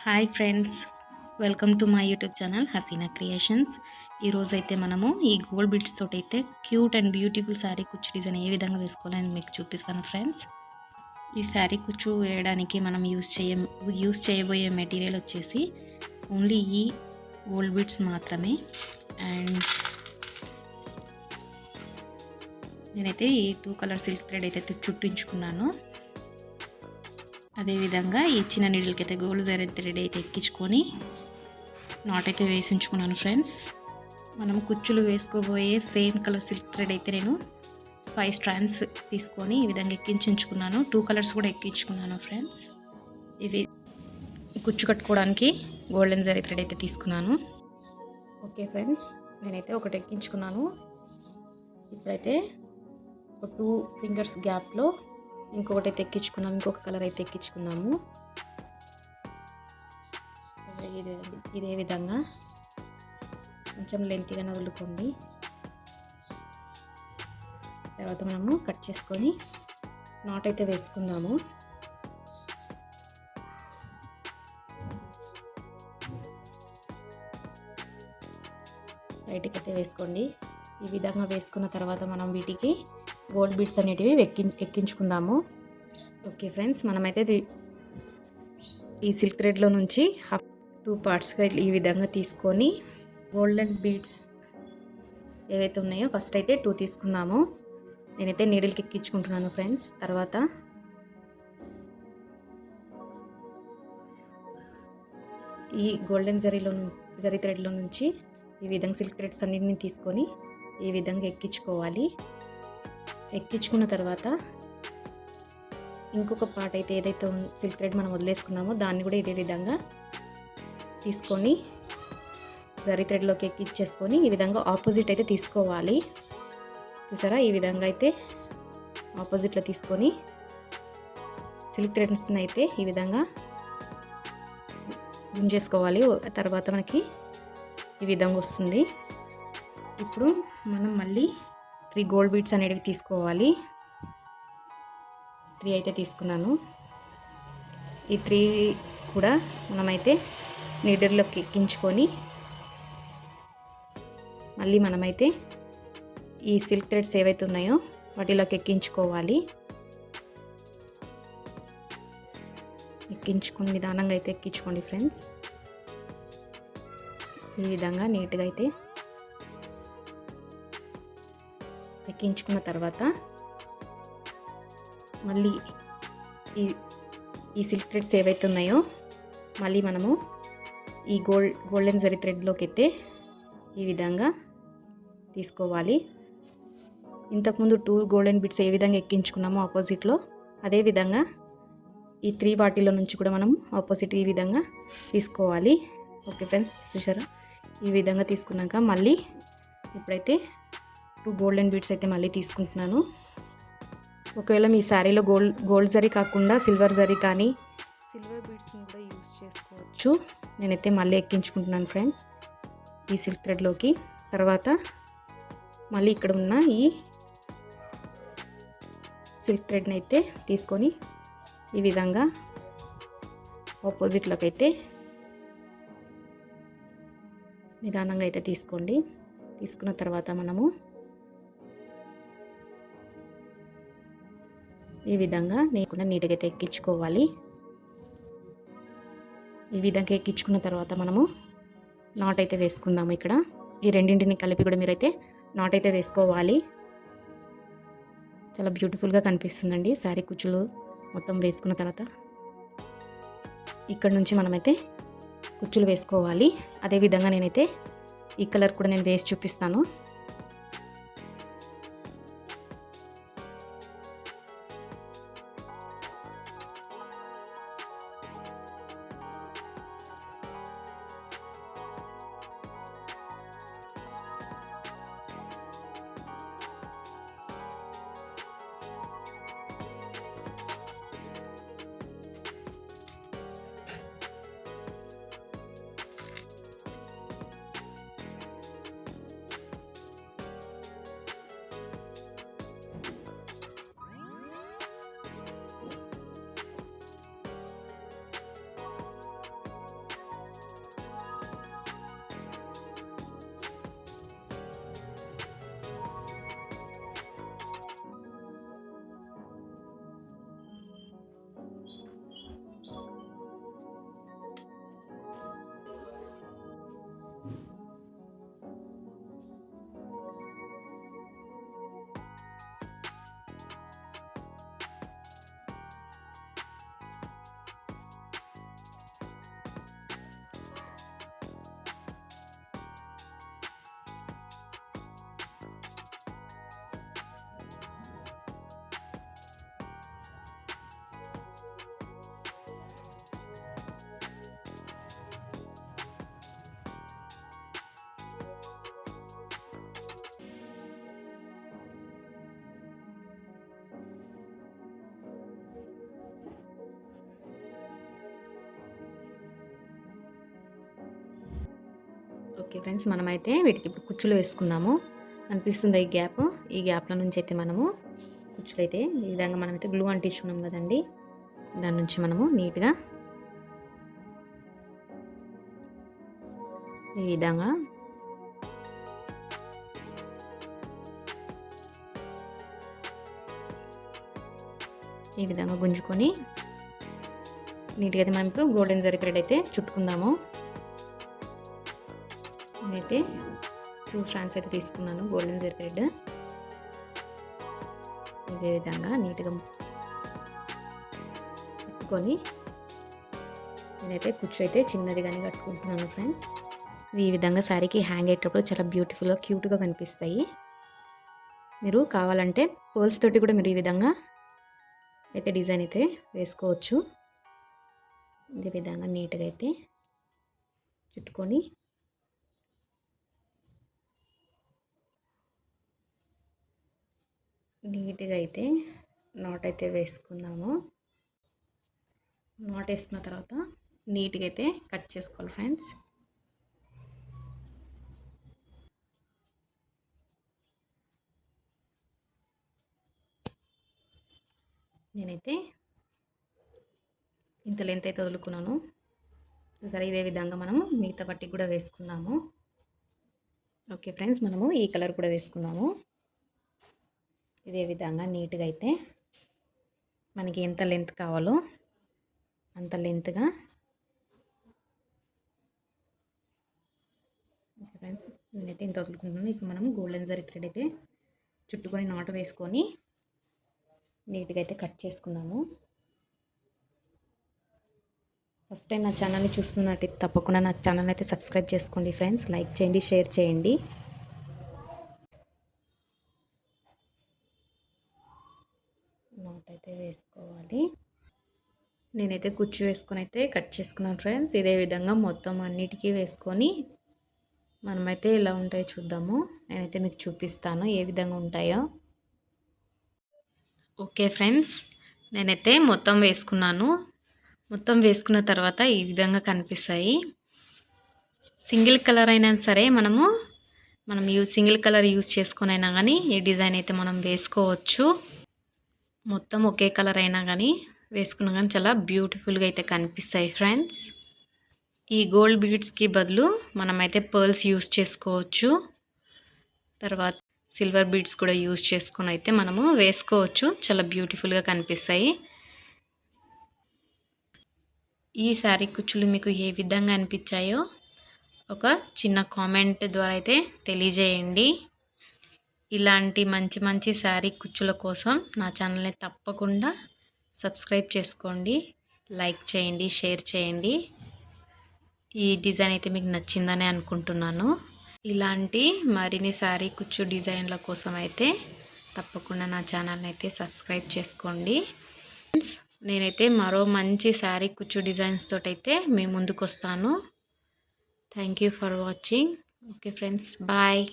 Hi friends, welcome to my YouTube channel Haseena creations. ఈరోజైతే మనము ఈ గోల్డ్ బిట్స్ తోటి అయితే క్యూట్ అండ్ బ్యూటిఫుల్ శారీ కుచ్చు డిజైన్ ఏ విధంగా వేసుకోవాలని మీకు చూపిస్తాను ఫ్రెండ్స్. ఈ శారీ కుచ్చు వేయడానికి మనం యూస్ చేయబోయే మెటీరియల్ వచ్చేసి ఓన్లీ ఈ గోల్డ్ బిట్స్ మాత్రమే. అండ్ నేనైతే ఈ 2 కలర్ సిల్క్ థ్రెడ్ అయితే చుట్టించుకున్నాను. అదేవిధంగా ఈ చిన్న నీడిల్కి అయితే గోల్డ్ జరీ థ్రెడ్ అయితే ఎక్కించుకొని నాట్ అయితే వేసి ఉంచుకున్నాను ఫ్రెండ్స్. మనం కుచ్చులు వేసుకోబోయే సేమ్ కలర్ సిల్క్ థ్రెడ్ అయితే నేను 5 స్ట్రాండ్స్ తీసుకొని ఈ విధంగా ఎక్కించుకున్నాను. 2 కలర్స్ కూడా ఎక్కించుకున్నాను ఫ్రెండ్స్. ఇవి కుచ్చు కట్టుకోవడానికి గోల్డెన్ జరీ థ్రెడ్ అయితే తీసుకున్నాను. ఓకే ఫ్రెండ్స్, నేనైతే ఒకటి ఎక్కించుకున్నాను. ఇప్పుడైతే ఒక 2 ఫింగర్స్ గ్యాప్లో ఇంకొకటి అయితే ఎక్కించుకున్నాము. ఇంకొక కలర్ అయితే ఎక్కించుకున్నాము. ఇదే విధంగా కొంచెం లెంతీగానే వదులుకోండి. తర్వాత మనము కట్ చేసుకొని నాట్ అయితే వేసుకుందాము. లైట్గా అయితే వేసుకోండి. ఈ విధంగా వేసుకున్న తర్వాత మనం వీటికి గోల్డ్ బీడ్స్ అనేటివి ఎక్కించుకుందాము. ఓకే ఫ్రెండ్స్, మనమైతే ఈ సిల్క్ థ్రెడ్లో నుంచి 2 పార్ట్స్గా ఈ విధంగా తీసుకొని గోల్డెన్ బీడ్స్ ఏవైతే ఉన్నాయో ఫస్ట్ అయితే 2 తీసుకుందాము. నేనైతే నీడిల్కి ఎక్కించుకుంటున్నాను ఫ్రెండ్స్. తర్వాత ఈ గోల్డెన్ జరీ థ్రెడ్లో నుంచి ఈ విధంగా సిల్క్ థ్రెడ్స్ అన్నిటిని తీసుకొని ఈ విధంగా ఎక్కించుకోవాలి. ఎక్కించుకున్న తర్వాత ఇంకొక పార్ట్ అయితే ఏదైతే సిల్క్ థ్రెడ్ మనం వదిలేసుకున్నామో దాన్ని కూడా ఇదే విధంగా తీసుకొని జరీ థ్రెడ్లోకి ఎక్కించేసుకొని ఈ విధంగా ఆపోజిట్ అయితే తీసుకోవాలి. చూసారా, ఈ విధంగా అయితే ఆపోజిట్లో తీసుకొని సిల్క్ థ్రెడ్స్ని అయితే ఈ విధంగా గుంజేసుకోవాలి. తర్వాత మనకి ఈ విధంగా వస్తుంది. ఇప్పుడు మనం మళ్ళీ 3 గోల్డ్ బీడ్స్ అనేవి తీసుకోవాలి. 3 అయితే తీసుకున్నాను. ఈ 3 కూడా మనమైతే నీడిల్లోకి ఎక్కించుకొని మళ్ళీ మనమైతే ఈ సిల్క్ థ్రెడ్స్ ఏవైతే ఉన్నాయో వాటిలోకి ఎక్కించుకోవాలి. ఎక్కించుకుని నిదానంగా అయితే ఎక్కించుకోండి ఫ్రెండ్స్. ఈ విధంగా నీట్గా అయితే ఎక్కించుకున్న తర్వాత మళ్ళీ ఈ సిల్క్ థ్రెడ్స్ ఏవైతే ఉన్నాయో మళ్ళీ మనము ఈ గోల్డెన్ జరీ థ్రెడ్లోకి అయితే ఈ విధంగా తీసుకోవాలి. ఇంతకుముందు 2 గోల్డెన్ బిట్స్ ఏ విధంగా ఎక్కించుకున్నామో ఆపోజిట్లో అదేవిధంగా ఈ 3 వాటిలో నుంచి కూడా మనం ఆపోజిట్ ఈ విధంగా తీసుకోవాలి. ఓకే ఫ్రెండ్స్, చూసారా, ఈ విధంగా తీసుకున్నాక మళ్ళీ ఇప్పుడైతే 2 గోల్డెన్ బీడ్స్ అయితే మళ్ళీ తీసుకుంటున్నాను. ఒకవేళ మీ శారీలో గోల్డ్ జరీ కాకుండా సిల్వర్ జరీ కానీ సిల్వర్ బీడ్స్ని కూడా యూజ్ చేసుకోవచ్చు. నేనైతే మళ్ళీ ఎక్కించుకుంటున్నాను ఫ్రెండ్స్ ఈ సిల్క్ థ్రెడ్లోకి. తర్వాత మళ్ళీ ఇక్కడ ఉన్న ఈ సిల్క్ థ్రెడ్ని అయితే తీసుకొని ఈ విధంగా ఆపోజిట్లోకి అయితే నిదానంగా అయితే తీసుకోండి. తీసుకున్న తర్వాత మనము ఈ విధంగా నీట్గా అయితే ఎక్కించుకోవాలి. ఈ విధంగా ఎక్కించుకున్న తర్వాత మనము నాట్ అయితే వేసుకుందాము. ఇక్కడ ఈ రెండింటిని కలిపి కూడా మీరైతే నాట్ అయితే వేసుకోవాలి. చాలా బ్యూటిఫుల్గా కనిపిస్తుందండి శారీ కుచ్చులు మొత్తం వేసుకున్న తర్వాత. ఇక్కడ నుంచి మనమైతే కుచ్చులు వేసుకోవాలి. అదేవిధంగా నేనైతే ఈ కలర్ కూడా నేను వేసి చూపిస్తాను. ఓకే ఫ్రెండ్స్, మనమైతే వీటికి ఇప్పుడు కుచ్చులు వేసుకుందాము. కనిపిస్తుందా ఈ గ్యాప్? ఈ గ్యాప్‌లో నుంచి అయితే మనము కుచ్చులైతే ఈ విధంగా మనమైతే గ్లూ అంటించుకున్నాం కదండీ! దాని నుంచి మనము నీట్‌గా ఈ విధంగా గుంజుకొని నీట్‌గా అయితే మనం ఇప్పుడు గోల్డెన్ జరీ థ్రెడ్ అయితే చుట్టుకుందాము. నేనైతే 2 స్ట్రాండ్స్ అయితే తీసుకున్నాను గోల్డెన్ జరీ థ్రెడ్. ఇదే విధంగా నీట్‌గా కట్టుకొని నేనైతే కుచ్చు అయితే చిన్నదిగానే కట్టుకుంటున్నాను ఫ్రెండ్స్. ఈ విధంగా శారీకి హ్యాంగ్ అయ్యేటప్పుడు చాలా బ్యూటిఫుల్‌గా, క్యూట్‌గా కనిపిస్తాయి. మీరు కావాలంటే పర్ల్స్ తోటి కూడా మీరు ఈ విధంగా అయితే డిజైన్ అయితే వేసుకోవచ్చు. ఇదే విధంగా నీట్‌గా అయితే చుట్టుకొని నీట్‌గా అయితే నాట్ అయితే వేసుకుందాము. నాట్ వేసుకున్న తర్వాత నీట్‌గా అయితే కట్ చేసుకోవాలి ఫ్రెండ్స్. నేనైతే ఇంత లెంత్ అయితే వదులుకున్నాను. సరే, ఇదే విధంగా మనము మిగతా పట్టికి కూడా వేసుకుందాము. ఓకే ఫ్రెండ్స్, మనము ఈ కలర్ కూడా వేసుకుందాము. ఇదే విధంగా నీట్‌గా అయితే మనకి ఎంత లెంత్ కావాలో అంత లెంత్‌గా. ఓకే ఫ్రెండ్స్, నేనైతే ఇంత వదులుకుంటున్నాను. ఇప్పుడు మనం గోల్డెన్ జరీ థ్రెడ్ అయితే చుట్టుకొని నాటు వేసుకొని నీట్‌గా అయితే కట్ చేసుకుందాము. ఫస్ట్ టైం నా ఛానల్ని చూస్తున్నట్టయితే తప్పకుండా నా ఛానల్ అయితే సబ్స్క్రైబ్ చేసుకోండి ఫ్రెండ్స్. లైక్ చేయండి, షేర్ చేయండి. నాట్ అయితే వేసుకోవాలి. నేనైతే కుచ్చు వేసుకొని అయితే కట్ చేసుకున్నాను ఫ్రెండ్స్. ఇదే విధంగా మొత్తం అన్నిటికీ వేసుకొని మనమైతే ఎలా ఉంటాయో చూద్దాము. నేనైతే మీకు చూపిస్తాను ఏ విధంగా ఉంటాయో. ఓకే ఫ్రెండ్స్, నేనైతే మొత్తం వేసుకున్నాను. మొత్తం వేసుకున్న తర్వాత ఈ విధంగా కనిపిస్తాయి. సింగిల్ కలర్ అయినా సరే మనం సింగిల్ కలర్ యూస్ చేసుకొని అయినా కానీ ఈ డిజైన్ అయితే మనం వేసుకోవచ్చు. మొత్తం ఒకే కలర్ అయినా కానీ వేసుకున్నా కానీ చాలా బ్యూటిఫుల్గా అయితే కనిపిస్తాయి ఫ్రెండ్స్. ఈ గోల్డ్ బీడ్స్కి బదులు మనమైతే పర్ల్స్ యూస్ చేసుకోవచ్చు. తర్వాత సిల్వర్ బీడ్స్ కూడా యూస్ చేసుకొని అయితే మనము వేసుకోవచ్చు. చాలా బ్యూటిఫుల్గా కనిపిస్తాయి. ఈ శారీ కుచ్చులు మీకు ఏ విధంగా అనిపించాయో ఒక చిన్న కామెంట్ ద్వారా అయితే తెలియజేయండి. ఇలాంటి మంచి మంచి శారీ కుచ్చుల కోసం నా ఛానల్ని తప్పకుండా సబ్స్క్రైబ్ చేసుకోండి, లైక్ చేయండి, షేర్ చేయండి. ఈ డిజైన్ అయితే మీకు నచ్చిందని అనుకుంటున్నాను. ఇలాంటి మరిన్ని శారీ కుచ్చు డిజైన్ల కోసం అయితే తప్పకుండా నా ఛానల్ని అయితే సబ్స్క్రైబ్ చేసుకోండి. నేనైతే మరో మంచి శారీ కుచ్చు డిజైన్స్ తోటైతే మీ ముందుకు వస్తాను. Thank you for watching. Okay friends, bye.